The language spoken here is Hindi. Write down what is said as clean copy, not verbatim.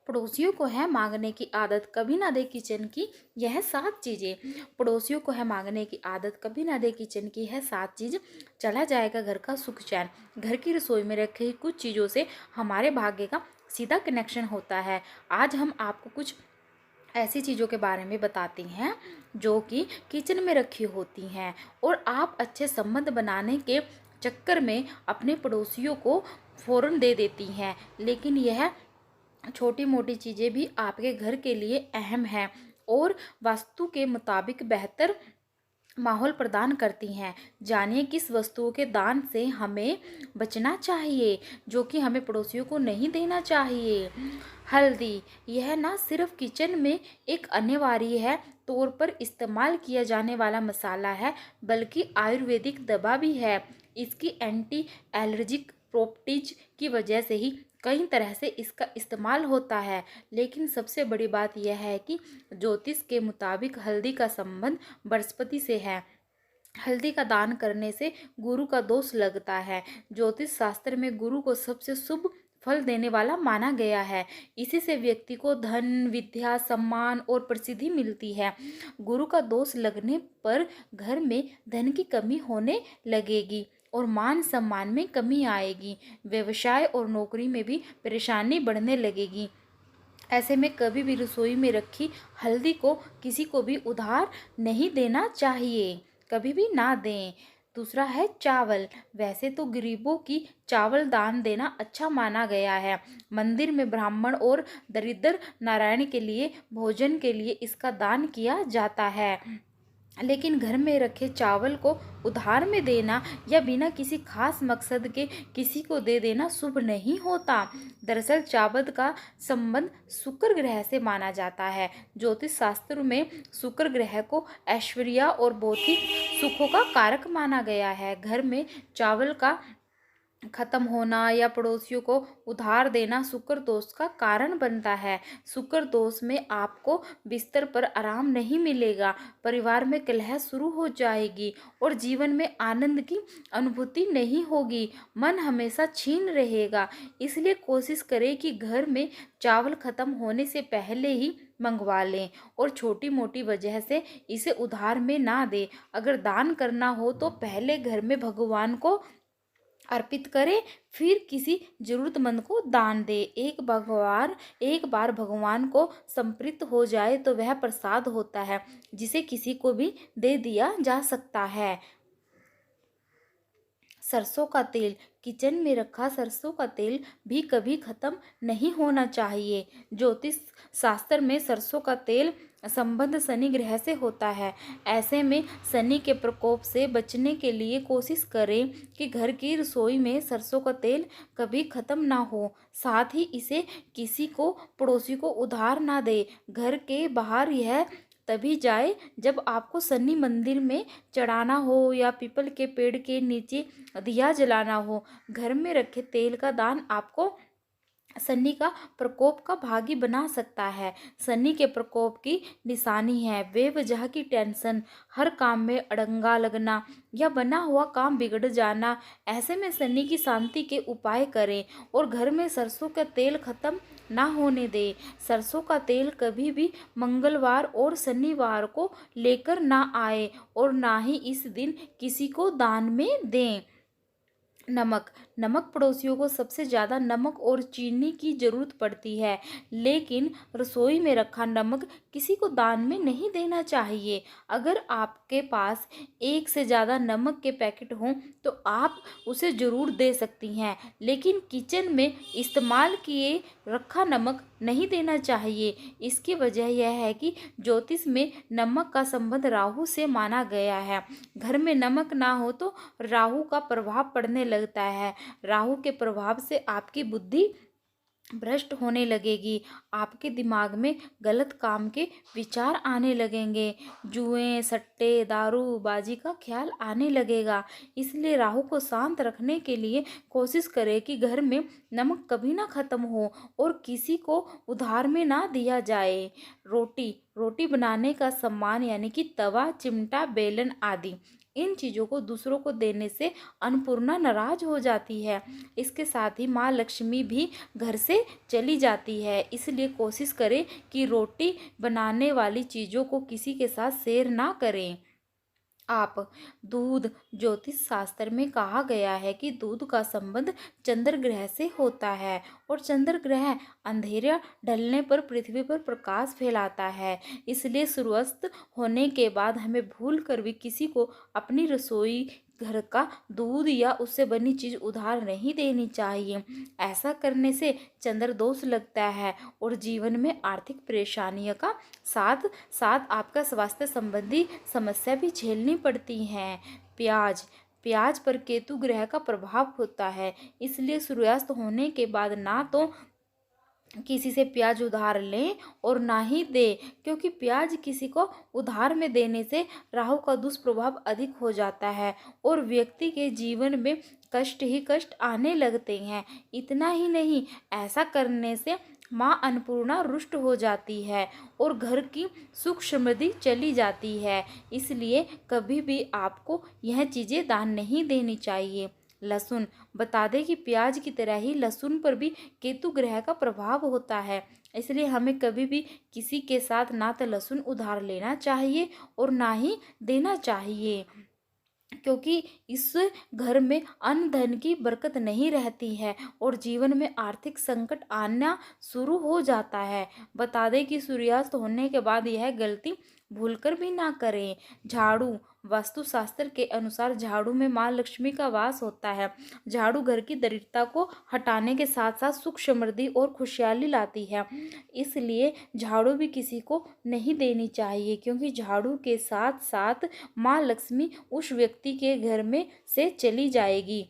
पड़ोसियों को है मांगने की आदत, कभी ना दे किचन की यह 7 चीज़ें। पड़ोसियों को है मांगने की आदत, कभी ना दे किचन की है 7 चीज़, चला जाएगा घर का सुख चैन। घर की रसोई में रखी कुछ चीज़ों से हमारे भाग्य का सीधा कनेक्शन होता है। आज हम आपको कुछ ऐसी चीज़ों के बारे में बताती हैं जो कि किचन में रखी होती हैं और आप अच्छे संबंध बनाने के चक्कर में अपने पड़ोसियों को फ़ौरन दे देती हैं, लेकिन यह छोटी मोटी चीज़ें भी आपके घर के लिए अहम हैं और वास्तु के मुताबिक बेहतर माहौल प्रदान करती हैं। जानिए किस वस्तुओं के दान से हमें बचना चाहिए, जो कि हमें पड़ोसियों को नहीं देना चाहिए। हल्दी, यह ना सिर्फ किचन में एक अनिवार्य है तौर पर इस्तेमाल किया जाने वाला मसाला है, बल्कि आयुर्वेदिक दवा भी है। इसकी एंटी एलर्जिक प्रॉपर्टीज की वजह से ही कई तरह से इसका इस्तेमाल होता है। लेकिन सबसे बड़ी बात यह है कि ज्योतिष के मुताबिक हल्दी का संबंध बृहस्पति से है। हल्दी का दान करने से गुरु का दोष लगता है। ज्योतिष शास्त्र में गुरु को सबसे शुभ फल देने वाला माना गया है। इसी से व्यक्ति को धन, विद्या, सम्मान और प्रसिद्धि मिलती है। गुरु का दोष लगने पर घर में धन की कमी होने लगेगी और मान सम्मान में कमी आएगी। व्यवसाय और नौकरी में भी परेशानी बढ़ने लगेगी। ऐसे में कभी भी रसोई में रखी हल्दी को किसी को भी उधार नहीं देना चाहिए, कभी भी ना दें। दूसरा है चावल। वैसे तो गरीबों की चावल दान देना अच्छा माना गया है। मंदिर में ब्राह्मण और दरिद्र नारायण के लिए भोजन के लिए इसका दान किया जाता है। लेकिन घर में रखे चावल को उधार में देना या बिना किसी खास मकसद के किसी को दे देना शुभ नहीं होता। दरअसल चावल का संबंध शुक्र ग्रह से माना जाता है। ज्योतिष शास्त्र में शुक्र ग्रह को ऐश्वर्य और भौतिक सुखों का कारक माना गया है। घर में चावल का खत्म होना या पड़ोसियों को उधार देना शुक्र दोष का कारण बनता है। शुक्र दोष में आपको बिस्तर पर आराम नहीं मिलेगा, परिवार में कलह शुरू हो जाएगी और जीवन में आनंद की अनुभूति नहीं होगी। मन हमेशा छीन रहेगा। इसलिए कोशिश करें कि घर में चावल खत्म होने से पहले ही मंगवा लें और छोटी मोटी वजह से इसे उधार में ना दें। अगर दान करना हो तो पहले घर में भगवान को अर्पित करें, फिर किसी जरूरतमंद को दान दे। एक बार भगवान को समर्पित हो जाए तो वह प्रसाद होता है जिसे किसी को भी दे दिया जा सकता है। सरसों का तेल। किचन में रखा सरसों का तेल भी कभी खत्म नहीं होना चाहिए। ज्योतिष शास्त्र में सरसों का तेल संबंध शनि ग्रह से होता है। ऐसे में शनि के प्रकोप से बचने के लिए कोशिश करें कि घर की रसोई में सरसों का तेल कभी खत्म ना हो। साथ ही इसे किसी को पड़ोसी को उधार ना दे। घर के बाहर यह तभी जाए जब आपको शनि मंदिर में चढ़ाना हो या पीपल के पेड़ के नीचे दिया जलाना हो। घर में रखे तेल का दान आपको शनि का प्रकोप का भागी बना सकता है। शनि के प्रकोप की निशानी है बेवजह की टेंशन, हर काम में अड़ंगा लगना या बना हुआ काम बिगड़ जाना। ऐसे में शनि की शांति के उपाय करें और घर में सरसों का तेल खत्म ना होने दें। सरसों का तेल कभी भी मंगलवार और शनिवार को लेकर ना आए और ना ही इस दिन किसी को दान में दें। नमक। नमक पड़ोसियों को सबसे ज़्यादा नमक और चीनी की ज़रूरत पड़ती है, लेकिन रसोई में रखा नमक किसी को दान में नहीं देना चाहिए। अगर आपके पास एक से ज़्यादा नमक के पैकेट हों तो आप उसे ज़रूर दे सकती हैं, लेकिन किचन में इस्तेमाल किए रखा नमक नहीं देना चाहिए। इसकी वजह यह है कि ज्योतिष में नमक का संबंध राहु से माना गया है। घर में नमक ना हो तो राहु का प्रभाव पड़ने लगता है। राहु के प्रभाव से आपकी बुद्धि भ्रष्ट होने लगेगी। आपके दिमाग में गलत काम के विचार आने लगेंगे। जुए, सट्टे, दारू बाजी का ख्याल आने लगेगा। इसलिए राहु को शांत रखने के लिए कोशिश करें कि घर में नमक कभी ना खत्म हो और किसी को उधार में ना दिया जाए। रोटी। रोटी बनाने का सामान यानी कि तवा, चिमटा, बेलन आदि इन चीज़ों को दूसरों को देने से अन्नपूर्णा नाराज हो जाती है। इसके साथ ही माँ लक्ष्मी भी घर से चली जाती है। इसलिए कोशिश करें कि रोटी बनाने वाली चीज़ों को किसी के साथ शेयर ना करें। आप दूध ज्योतिष शास्त्र में कहा गया है कि दूध का संबंध चंद्र ग्रह से होता है और चंद्र ग्रह अंधेरा ढलने पर पृथ्वी पर प्रकाश फैलाता है। इसलिए सूर्यास्त होने के बाद हमें भूल कर भी किसी को अपनी रसोई घर का दूध या उससे बनी चीज उधार नहीं देनी चाहिए। ऐसा करने से चंद्र दोष लगता है और जीवन में आर्थिक परेशानियों का साथ साथ आपका स्वास्थ्य संबंधी समस्या भी झेलनी पड़ती हैं। प्याज प्याज पर केतु ग्रह का प्रभाव होता है। इसलिए सूर्यास्त होने के बाद ना तो किसी से प्याज उधार लें और ना ही दें, क्योंकि प्याज किसी को उधार में देने से राहु का दुष्प्रभाव अधिक हो जाता है और व्यक्ति के जीवन में कष्ट ही कष्ट आने लगते हैं। इतना ही नहीं, ऐसा करने से माँ अन्नपूर्णा रुष्ट हो जाती है और घर की सुख समृद्धि चली जाती है। इसलिए कभी भी आपको यह चीज़ें दान नहीं देनी चाहिए। लहसुन बता दें कि प्याज की तरह ही लहसुन पर भी केतु ग्रह का प्रभाव होता है। इसलिए हमें कभी भी किसी के साथ ना तो लहसुन उधार लेना चाहिए और ना ही देना चाहिए, क्योंकि इस घर में अन्न धन की बरकत नहीं रहती है और जीवन में आर्थिक संकट आना शुरू हो जाता है। बता दें कि सूर्यास्त होने के बाद यह गलती भूलकर भी ना करें। झाड़ू वास्तुशास्त्र के अनुसार झाड़ू में माँ लक्ष्मी का वास होता है। झाड़ू घर की दरिद्रता को हटाने के साथ साथ सुख समृद्धि और खुशहाली लाती है। इसलिए झाड़ू भी किसी को नहीं देनी चाहिए, क्योंकि झाड़ू के साथ साथ माँ लक्ष्मी उस व्यक्ति के घर में से चली जाएगी।